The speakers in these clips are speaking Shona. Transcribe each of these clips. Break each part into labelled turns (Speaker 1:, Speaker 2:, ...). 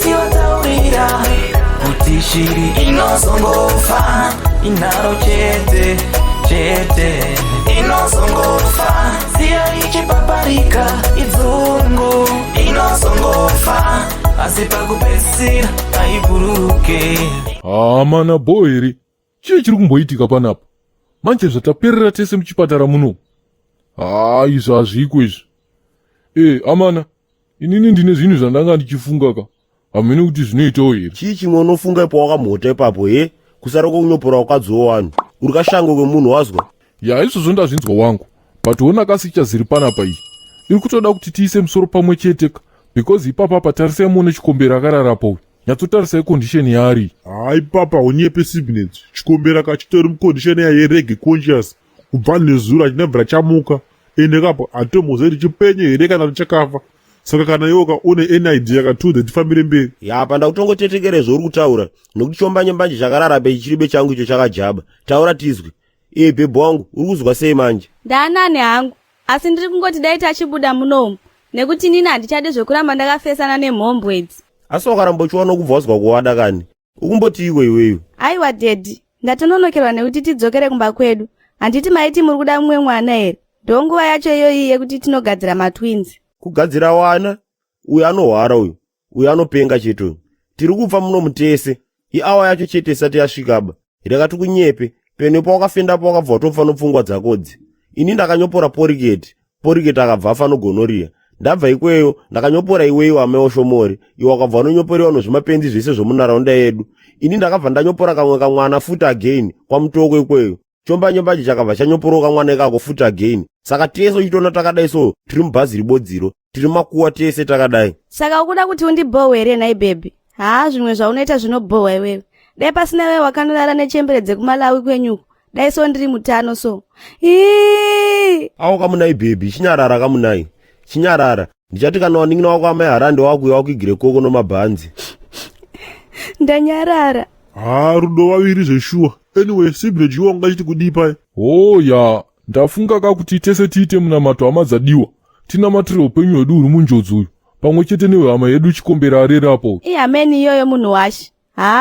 Speaker 1: ndisivataurira kuti shiri inozongofa inaro chete inozongofa siya ichipaparika idzungu inozongofa asi pakupedzisira aiburuke.
Speaker 2: Mana boyeri, chii chiri kumboitika panapa? Manje zvataperera tese muchipatara muno. Izvo hazviko izvi. Amana, inini ndine zvinhu zvandanga ndichifunga ka. Hamene kuti zvinoitawo here.
Speaker 3: Chii chimwe unofunga ipo wakamhota ipapo kusara kwekunyophora wakadzowo wanhu. Uri kashango kwemunhu wazwa?
Speaker 2: Izvozvo ndazvinzwa wangu. But ona kasicha ziri panapa iyi. Iri kutoda kuti tiise musoro pamwe chete ka. Because ipapa tarisai muone chikombera akararapo uyu. Nyatsotarisai condition yaari.
Speaker 4: Papa unyepe sibinets. Chikombera kachitori mucondition yerege conscious. Kubva nezuro achinabvira chamuka. Ende kapo atomozeri chipenye here kana chakafa. Saka kana iwoka une any idea yakatude tifambire mberi.
Speaker 3: Apa ndakutongotetekere zvauri kutaura. Nokuti chombanje chakarara pechiribe changu icho chakajaba. Taura tizwe. Bhebho wangu, uri kuzwa sei manje?
Speaker 5: Ndanane hangu. Asi ndiri kungoti dai tachibuda munomu. Nekuti nini handichade zvekuramba ndakafesana nemhombo idzi.
Speaker 3: Asi wakarambochiwana kubva wazwa kuwada kani. Ukumboti iweyo.
Speaker 5: Aiwa dedhi, ndatononokerwa nekuti tidzokere kumba kwedu. Handiti maiti muri kuda mumwe mwana here. Ndonguva yacho iyoyi yekuti tinogadzira matwins.
Speaker 3: Kugadzira wana? Uyu anohwara uyu. Uyu anopenga chete. Tiri kubva muno mutese. Iawa yacho chete isati yasvikaba. Rekati kunyepe. Penepo wakafendapo wakabva watopfa pfungwa dzakodzi. Ini ndakanyopora porigeti akabva afa nogonoria. Ndabva ikweyo ndakanyopora iweyo ameoshomori. Iwe wakabva wanonyoporiwa nezvimapenzi zvese zvomunharaunda yedu. Ini ndakabva ndanyopora kamwe kamwana futi again kwamutoko ikweyo. Chombanje chakabva chanyoporoka kamwana ikako futi again. Saka tese uchitona takadai so tiri mubhazi ribodziro. Tiri makuwa tese takadai.
Speaker 5: Saka ukuda kuti undibhohwa here nai baby? Zvimwe zvaunoita zvinobhohwa iwewe. Dai pasina wewe wakanorara nechembere dzekumalawi kwenyuko. Dai so ndiri mutano so.
Speaker 3: Awo kamunai baby, chinyarara kamunai. Chinyarara. Ndichati kana waningina wako amai harande wakuya wakugire koko nomabhanzi.
Speaker 5: Ndanyarara.
Speaker 4: Rudo waviri zveshuwa. Anyway, sibile jiwa ungachiti kudipa.
Speaker 2: Ndafunga kakuti tese tiite munamato amadzadiwa. Tinamatire upenyu hwedu huri munjodzi uyu. Pamwe chete nehama yedu chikombera arerapo.
Speaker 5: Hameni iyoyo munhu washi.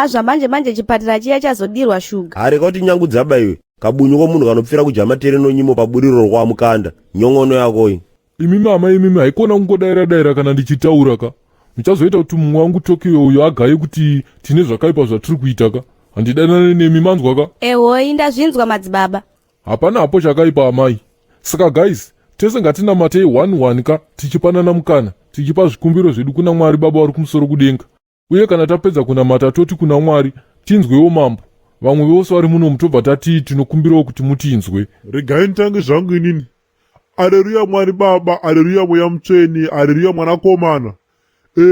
Speaker 5: Zvamanje chipatara chiya chazodirwa shuga.
Speaker 3: Reka kuti nyangu dzaba iwe. Kabunyu komunhu kanopfira kujamatere nonyimo paburiro rwamukanda. Nyongono yakoyi.
Speaker 2: Imimi ama imimi haikona kungodaira kana ndichitaura ka. Muchazoita kuti mumwe wangu Tokyo uyu agaye kuti tine zvakaipa zvatiri kuita ka. Handidanane nemi manzwa ka.
Speaker 5: Ehoi ndazvinzwa madzibaba.
Speaker 2: Hapana hapo chakaipa amai. Saka guys, tese ngatina matei 1-1 ka tichipanana mukana. Tichipa zvikumbiro zvedu kuna Mwari Baba vari kumusoro kudenga. Uye kana tapedza kunamata toti kuna Mwari, tinzwewo mambo. Vamwe vose vari muno mutobva tati tinokumbirawo kuti mutinzwe.
Speaker 4: Regai nditange zvangu inini. Aleluya Mwari Baba, aleluya Mweya Mutsvene, aleluya Mwanakomana.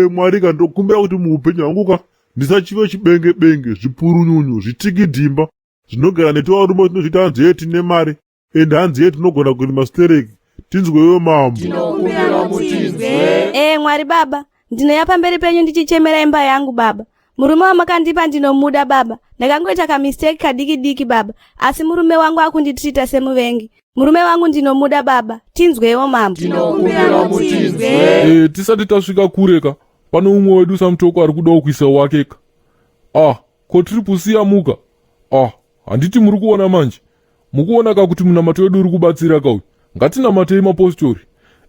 Speaker 4: Mwari kandokumbira kuti muupenyu hwangu ka ndisachive chibenge zvipurunyunyu zvitikidhimba zvinogara netovarume tinozvita hanzi yetu nemari ende hanzi yetu tinogona kurima stereki. Tinzwewo mambo.
Speaker 5: Tinokumbira mutinzwe. Mwari Baba, ndinoya pamberi penyu ndichichemera imba yangu Baba. Murume wamakandipa ndinomuda Baba. Ndakangoita kamistake kadiki Baba. Asi murume wangu akunditrita semuvengi. Murume wangu ndinomuda Baba. Tinzwewo mambo.
Speaker 1: Tinokumbira mutinzwe.
Speaker 2: Tisati tasvika kureka. Pano umwe wedu samutoko ari kudawo kuisa wake ka. Ko tiri kusiya muka. Handiti muri kuona manje. Mukuona ka kuti munamato wedu uri kubatsira ka uyu. Ngatinamatei mapostori.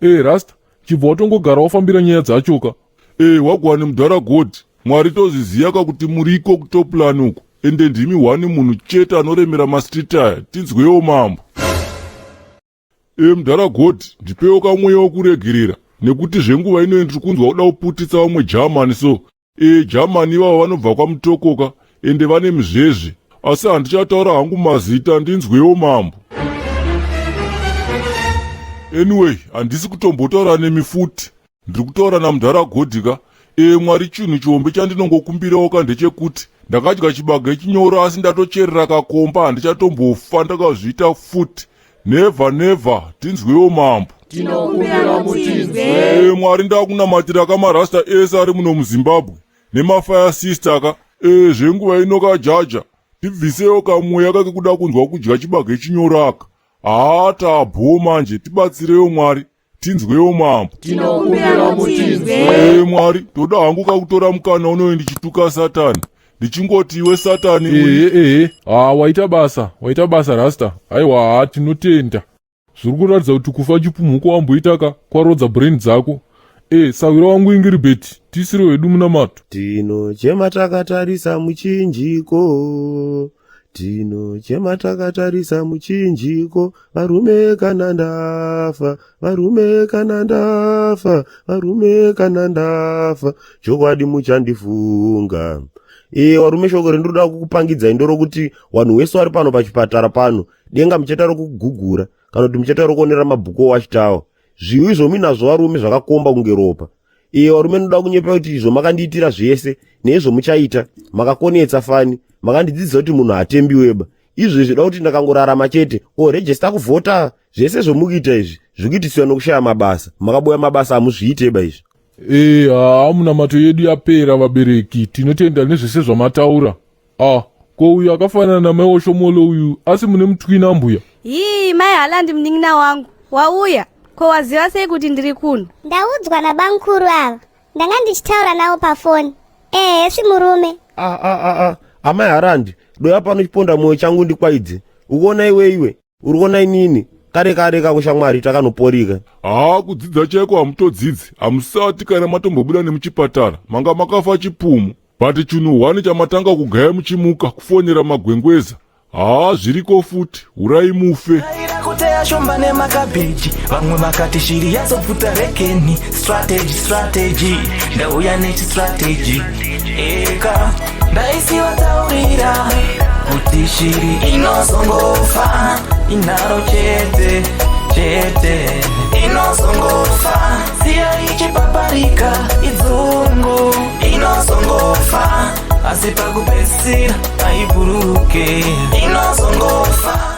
Speaker 2: Rasta, chibva watongogara wafambira nyaya dzacho ka.
Speaker 4: Wagwane mudhara God. Mwari toziziya ka kuti muriko kutoplan uko. Ende ndimi wani munhu chete anoremera mastreet aya. Tinzwewo mambo. Mudhara God, ndipewo kamweya wokuregerera. Nekuti zvenguva ino ndiri kunzwa kuda kuputitsa vamwe Germany so. Germany ivavo vanobva kwamutokoka. Ende vane mizvezve. Asi handichataura hangu mazita, ndinzwewo mambo. Anyway, handisi kutombotaura nemi futi. Ndiri kutaura namudhara God ka. Mwari chinhu chihombe chandinongokumbirawo ka ndechekuti ndakadya chibage chinyoro asi ndatocherera kakomba handichatombofa ndakazviita futi. Never, tinzwewo mambo.
Speaker 1: Tinokumbira mutinzwe.
Speaker 4: Mwari ndakunamatira kamarasta ese ari muno muZimbabwe nemafire sister ka. Zvenguva ino kajaja tibvisewo kamweya kake kuda kunzwa kudya chibage chinyoro aka. Tabho manje tibatsirewo Mwari. tinzwewo mambo.
Speaker 1: Tinokumbira mutinzwe.
Speaker 4: Mwari, toda hangu kakutora mukana unoyi ndichituka Satani. Ndichingoti iwe Satani.
Speaker 2: Waita basa rasta. Aiwa, tinotenda. Zviri kuratidza kuti kufa chipumuko wamboitaka kwarodza brain dzako. Sawira wangu Ingiribeti, tisire wedu munamato.
Speaker 3: Tinochema takatarisa muchinjiko, tinochema takatarisa muchinjiko, varume kana ndafa, varume kana ndafa, varume kana ndafa, chokwadi muchandifunga. Varume shoko rendoda kukupangidza indoro kuti wanhu wese vari pano pachipatara pano, denga mucheta rokugugura, kana kuti mucheta rokuonera mabhuku wachitawa. Zviwi zvomi nazvo varume zvakakomba kunge ropa. Varume noda kunyepa kuti izvo makandiitira zvese, neizvo muchaita, makakonetsa fani, makandidzidzisa kuti munhu hatembi weba. Izvo zvoda kuti ndakangorarama chete, rejesta kuvhota, zvese zvomukuita izvi, zvikuitisiwa nokushaya mabasa. Makaboya mabasa hamuzviiteba izvi.
Speaker 2: Munamato yedu yapera vabereki, tinotenda nezvese zvamataura. Ko uyu akafanana namai Oshomolo uyu, asi mune mutwina mbuya.
Speaker 5: Mai Halandi munin'ina wangu, wauya. Ko waziva sei kuti ndiri kuno?
Speaker 6: Ndaudzwa nabankuru ava. Ndanga ndichitaura nawo pafoni. Esi murume.
Speaker 3: Amai Harandi, doya pano chiponda mwoyo changu ndikwaidze. Ukuona iwe, urikuona inini. Kare kakushamwari takanoporika.
Speaker 4: Kudzidza chaiko hamutodzidzi. Hamusati kana matombobuda nemuchipatara. Manga makafa chipumu. Pati chunhu 1 chamatanga kugaya muchimuka kufonera magwengweza. Zviriko futi, urai mufe.
Speaker 1: Kuteya shumba nemakabheji, vamwe makati shiri yazopfuta rekeni. Strategy, ndauya nechistrategy. Ndaisivataurira kuti shiri inozongofa, inaro chete, inozongofa. Siya ichipaparika, idzungu, inozongofa. Asi pakupedzisira, aiburuke, inozongofa.